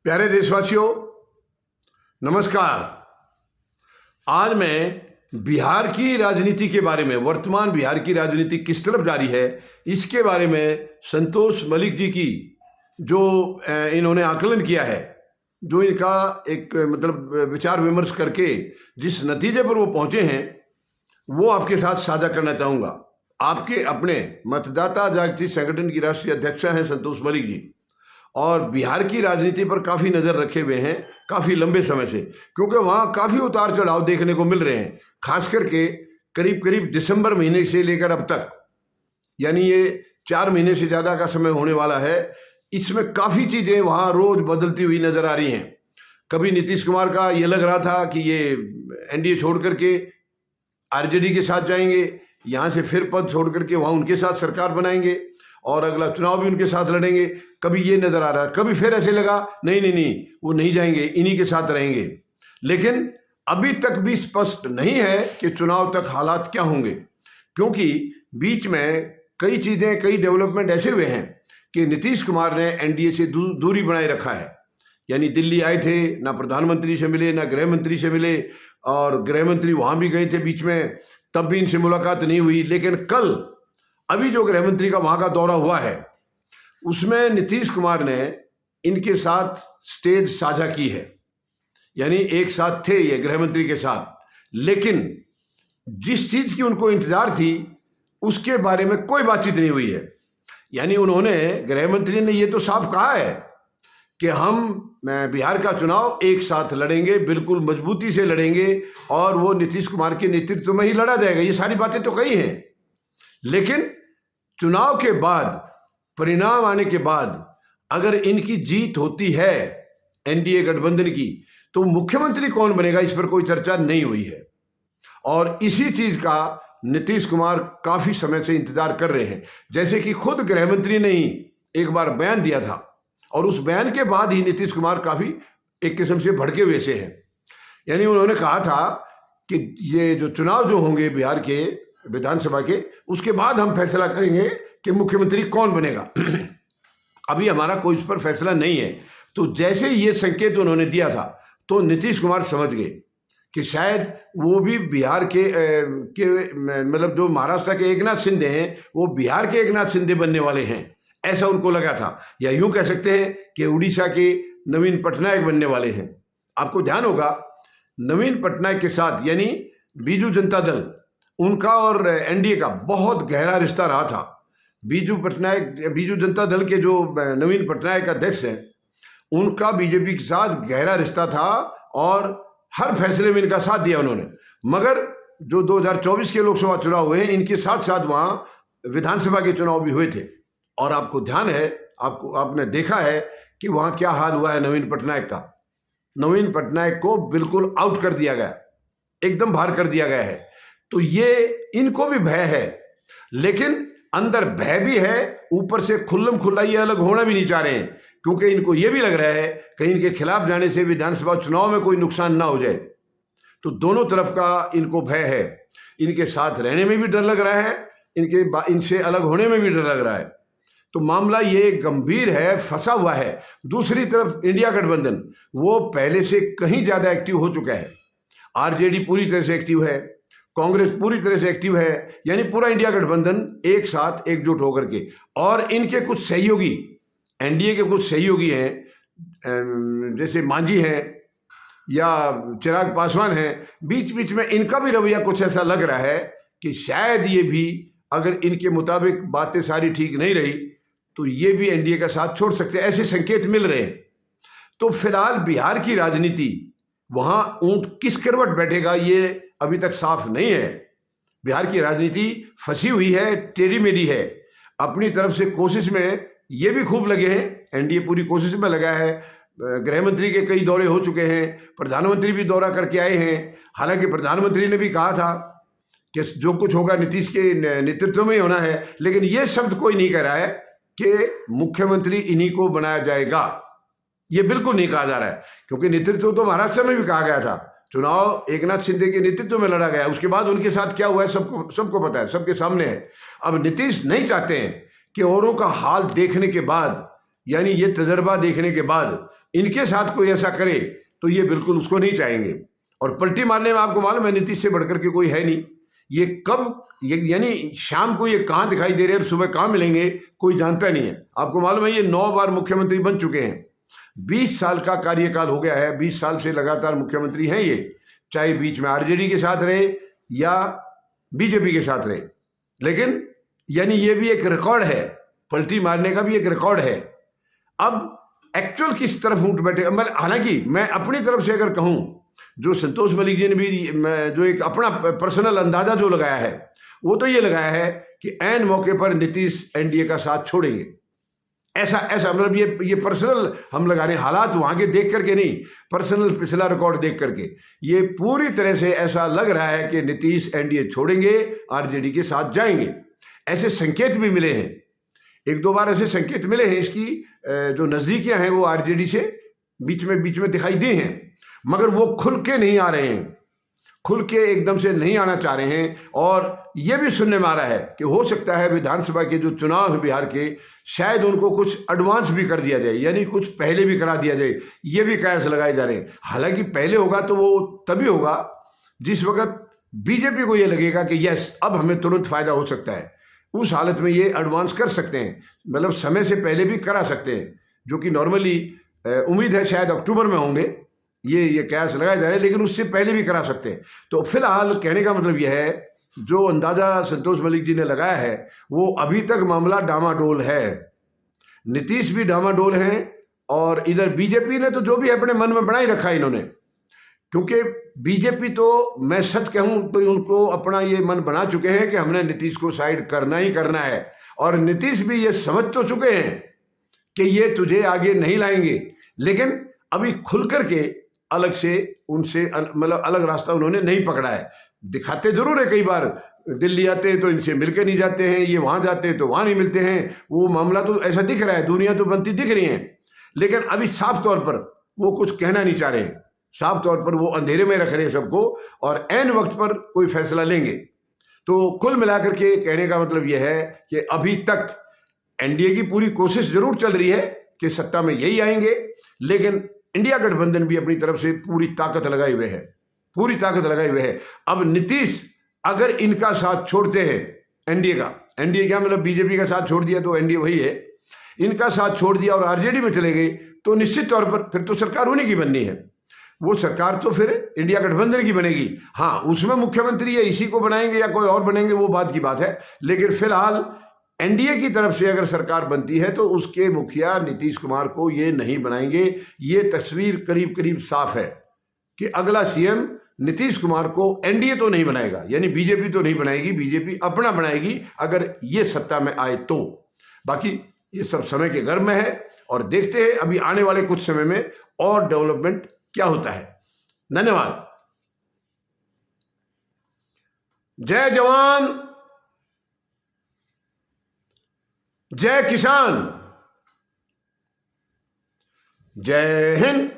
प्यारे देशवासियों, नमस्कार। आज मैं बिहार की राजनीति के बारे में, वर्तमान बिहार की राजनीति किस तरफ जा रही है, इसके बारे में संतोष मलिक जी की जो इन्होंने आकलन किया है, जो इनका एक विचार विमर्श करके जिस नतीजे पर वो पहुंचे हैं, वो आपके साथ साझा करना चाहूँगा। आपके अपने मतदाता जागृति संगठन की राष्ट्रीय अध्यक्षा हैं संतोष मलिक जी, और बिहार की राजनीति पर काफ़ी नज़र रखे हुए हैं काफ़ी लंबे समय से, क्योंकि वहाँ काफ़ी उतार चढ़ाव देखने को मिल रहे हैं। खास करके करीब करीब दिसंबर महीने से लेकर अब तक, यानी ये 4 महीने से ज़्यादा का समय होने वाला है। इसमें काफ़ी चीज़ें वहाँ रोज़ बदलती हुई नज़र आ रही हैं। कभी नीतीश कुमार का ये लग रहा था कि ये एनडीए छोड़ करके आरजेडी के साथ जाएंगे, यहाँ से फिर पद छोड़ करके वहाँ उनके साथ सरकार बनाएंगे और अगला चुनाव भी उनके साथ लड़ेंगे। कभी ये नज़र आ रहा है, कभी फिर ऐसे लगा नहीं वो नहीं जाएंगे, इन्हीं के साथ रहेंगे। लेकिन अभी तक भी स्पष्ट नहीं है कि चुनाव तक हालात क्या होंगे, क्योंकि बीच में कई चीज़ें, कई डेवलपमेंट ऐसे हुए हैं कि नीतीश कुमार ने एनडीए से दूरी बनाए रखा है। यानी दिल्ली आए थे, ना प्रधानमंत्री से मिले, ना गृह मंत्री से मिले, और गृह मंत्री वहाँ भी गए थे बीच में, तब भी इनसे मुलाकात नहीं हुई। लेकिन कल अभी जो गृह मंत्री का वहाँ का दौरा हुआ है, उसमें नीतीश कुमार ने इनके साथ स्टेज साझा की है, यानी एक साथ थे ये गृह मंत्री के साथ। लेकिन जिस चीज़ की उनको इंतजार थी उसके बारे में कोई बातचीत नहीं हुई है। यानी उन्होंने, गृह मंत्री ने ये तो साफ कहा है कि हम बिहार का चुनाव एक साथ लड़ेंगे, बिल्कुल मजबूती से लड़ेंगे, और वो नीतीश कुमार के नेतृत्व में ही लड़ा जाएगा। ये सारी बातें तो कही हैं, लेकिन चुनाव के बाद, परिणाम आने के बाद, अगर इनकी जीत होती है एनडीए गठबंधन की, तो मुख्यमंत्री कौन बनेगा, इस पर कोई चर्चा नहीं हुई है। और इसी चीज का नीतीश कुमार काफी समय से इंतजार कर रहे हैं। जैसे कि खुद गृह मंत्री ने ही एक बार बयान दिया था, और उस बयान के बाद ही नीतीश कुमार काफी एक किस्म से भड़के हुए से हैं। यानी उन्होंने कहा था कि ये जो चुनाव जो होंगे बिहार के विधानसभा के, उसके बाद हम फैसला करेंगे कि मुख्यमंत्री कौन बनेगा। अभी हमारा कोई इस पर फैसला नहीं है। तो जैसे ये संकेत उन्होंने दिया था, तो नीतीश कुमार समझ गए कि शायद वो भी बिहार के जो महाराष्ट्र के एकनाथ शिंदे हैं, वो बिहार के एकनाथ शिंदे बनने वाले हैं, ऐसा उनको लगा था। या यूं कह सकते हैं कि उड़ीसा के नवीन पटनायक बनने वाले हैं। आपको ध्यान होगा, नवीन पटनायक के साथ, यानी बीजू जनता दल, उनका और एनडीए का बहुत गहरा रिश्ता रहा था। बीजू जनता दल के जो नवीन पटनायक अध्यक्ष हैं, उनका बीजेपी के साथ गहरा रिश्ता था और हर फैसले में इनका साथ दिया उन्होंने। मगर जो 2024 के लोकसभा चुनाव हुए, इनके साथ साथ वहाँ विधानसभा के चुनाव भी हुए थे। और आपको ध्यान है, आपने देखा है कि वहाँ क्या हाल हुआ है नवीन पटनायक का। नवीन पटनायक को बिल्कुल आउट कर दिया गया, एकदम बाहर कर दिया गया है। तो ये इनको भी भय है, लेकिन अंदर भय भी है, ऊपर से खुल्लम खुल्ला ये अलग होना भी नहीं चाह रहे हैं, क्योंकि इनको ये भी लग रहा है कहीं इनके खिलाफ जाने से विधानसभा चुनाव में कोई नुकसान ना हो जाए। तो दोनों तरफ का इनको भय है। इनके साथ रहने में भी डर लग रहा है, इनसे अलग होने में भी डर लग रहा है। तो मामला ये गंभीर है, फंसा हुआ है। दूसरी तरफ इंडिया गठबंधन, वो पहले से कहीं ज़्यादा एक्टिव हो चुका है। आरजेडी पूरी तरह से एक्टिव है, कांग्रेस पूरी तरह से एक्टिव है, यानी पूरा इंडिया गठबंधन एक साथ एकजुट होकर के। और इनके कुछ सहयोगी, एनडीए के कुछ सहयोगी हैं, जैसे मांझी हैं या चिराग पासवान हैं, बीच बीच में इनका भी रवैया कुछ ऐसा लग रहा है कि शायद ये भी, अगर इनके मुताबिक बातें सारी ठीक नहीं रही, तो ये भी एनडीए का साथ छोड़ सकते हैं, ऐसे संकेत मिल रहे हैं। तो फिलहाल बिहार की राजनीति, वहाँ ऊंट किस करवट बैठेगा ये अभी तक साफ नहीं है। बिहार की राजनीति फंसी हुई है, टेढ़ी मेढ़ी है। अपनी तरफ से कोशिश में ये भी खूब लगे हैं, एनडीए पूरी कोशिश में लगा है। गृह मंत्री के कई दौरे हो चुके हैं, प्रधानमंत्री भी दौरा करके आए हैं। हालांकि प्रधानमंत्री ने भी कहा था कि जो कुछ होगा नीतीश के नेतृत्व में ही होना है, लेकिन ये शब्द कोई नहीं कह रहा है कि मुख्यमंत्री इन्हीं को बनाया जाएगा। ये बिल्कुल नहीं कहा जा रहा है, क्योंकि नेतृत्व तो महाराष्ट्र में भी कहा गया था, चुनाव एकनाथ शिंदे के नेतृत्व में लड़ा गया। उसके बाद उनके साथ क्या हुआ है सबको पता है, सबके सामने है। अब नीतीश नहीं चाहते हैं कि औरों का हाल देखने के बाद, यानी ये तजर्बा देखने के बाद इनके साथ कोई ऐसा करे तो ये बिल्कुल उसको नहीं चाहेंगे। और पलटी मारने में आपको मालूम है नीतीश से बढ़कर के कोई है नहीं। ये कब यानी शाम को ये कहाँ दिखाई दे रहे हैं और सुबह कहाँ मिलेंगे कोई जानता नहीं है। आपको मालूम है ये 9 बार मुख्यमंत्री बन चुके हैं, 20 साल का कार्यकाल हो गया है, 20 साल से लगातार मुख्यमंत्री हैं ये, चाहे बीच में आरजेडी के साथ रहे या बीजेपी के साथ रहे। लेकिन यानी ये भी एक रिकॉर्ड है, पलटी मारने का भी एक रिकॉर्ड है। अब एक्चुअल किस तरफ उठ बैठे, हालांकि मैं अपनी तरफ से अगर कहूं, जो संतोष मलिक जी ने भी जो एक अपना पर्सनल अंदाजा जो लगाया है वो तो ये लगाया है कि ऐन मौके पर नीतीश एनडीए का साथ छोड़ेंगे। ऐसा ऐसा मतलब ये पर्सनल हम लगा रहे हैं, हालात वहां के देख करके नहीं, पर्सनल पिछला रिकॉर्ड देख करके ये पूरी तरह से ऐसा लग रहा है कि नीतीश एनडीए छोड़ेंगे, आरजेडी के साथ जाएंगे। ऐसे संकेत भी मिले हैं, 1-2 बार ऐसे संकेत मिले हैं। इसकी जो नजदीकियां हैं वो आरजेडी से बीच में दिखाई दी हैं, मगर वो खुल के नहीं आ रहे हैं, खुल के एकदम से नहीं आना चाह रहे हैं। और ये भी सुनने में आ रहा है कि हो सकता है विधानसभा के जो चुनाव है बिहार के, शायद उनको कुछ एडवांस भी कर दिया जाए, यानी कुछ पहले भी करा दिया जाए। ये भी कयास लगाए जा रहे हैं। हालांकि पहले होगा तो वो तभी होगा जिस वक्त बीजेपी को ये लगेगा कि यस अब हमें तुरंत फायदा हो सकता है, उस हालत में ये एडवांस कर सकते हैं, मतलब समय से पहले भी करा सकते हैं, जो कि नॉर्मली उम्मीद है शायद अक्टूबर में होंगे, ये कयास लगाए जा रहे हैं, लेकिन उससे पहले भी करा सकते हैं। तो फिलहाल कहने का मतलब यह है, जो अंदाजा संतोष मलिक जी ने लगाया है वो अभी तक मामला डामाडोल है। नीतीश भी डामाडोल हैं और इधर बीजेपी ने तो जो भी अपने मन में बना ही रखा है इन्होंने, क्योंकि बीजेपी तो मैं सच कहूं तो उनको अपना ये मन बना चुके हैं कि हमने नीतीश को साइड करना ही करना है। और नीतीश भी ये समझ तो चुके हैं कि ये तुझे आगे नहीं लाएंगे, लेकिन अभी खुल करके अलग से उनसे मतलब अलग रास्ता उन्होंने नहीं पकड़ा है। दिखाते जरूर है, कई बार दिल्ली आते हैं तो इनसे मिलकर नहीं जाते हैं, ये वहां जाते हैं तो वहां नहीं मिलते हैं। वो मामला तो ऐसा दिख रहा है, दुनिया तो बनती दिख रही है, लेकिन अभी साफ तौर पर वो कुछ कहना नहीं चाह रहे हैं, साफ तौर पर वो अंधेरे में रख रहे हैं सबको, और ऐन वक्त पर कोई फैसला लेंगे। तो कुल मिलाकर के कहने का मतलब यह है कि अभी तक एनडीए की पूरी कोशिश जरूर चल रही है कि सत्ता में यही आएंगे, लेकिन इंडिया गठबंधन भी अपनी तरफ से पूरी ताकत लगाए हुए है, पूरी ताकत लगाए हुए है। अब नीतीश अगर इनका साथ छोड़ते हैं, एनडीए क्या मतलब बीजेपी का साथ छोड़ दिया तो एनडीए वही है, इनका साथ छोड़ दिया और आरजेडी में चले गए तो निश्चित तौर पर फिर तो सरकार उन्हीं की बननी है। वो सरकार तो फिर इंडिया गठबंधन की बनेगी। हाँ, उसमें मुख्यमंत्री या इसी को बनाएंगे या कोई और बनेंगे वो बात की बात है, लेकिन फिलहाल एनडीए की तरफ से अगर सरकार बनती है तो उसके मुखिया नीतीश कुमार को ये नहीं बनाएंगे। ये तस्वीर करीब करीब साफ है कि अगला सीएम नीतीश कुमार को एनडीए तो नहीं बनाएगा, यानी बीजेपी तो नहीं बनाएगी, बीजेपी अपना बनाएगी अगर ये सत्ता में आए तो। बाकी ये सब समय के गर्भ में है और देखते हैं अभी आने वाले कुछ समय में और डेवलपमेंट क्या होता है। धन्यवाद। जय जवान, जय किसान, जय हिंद।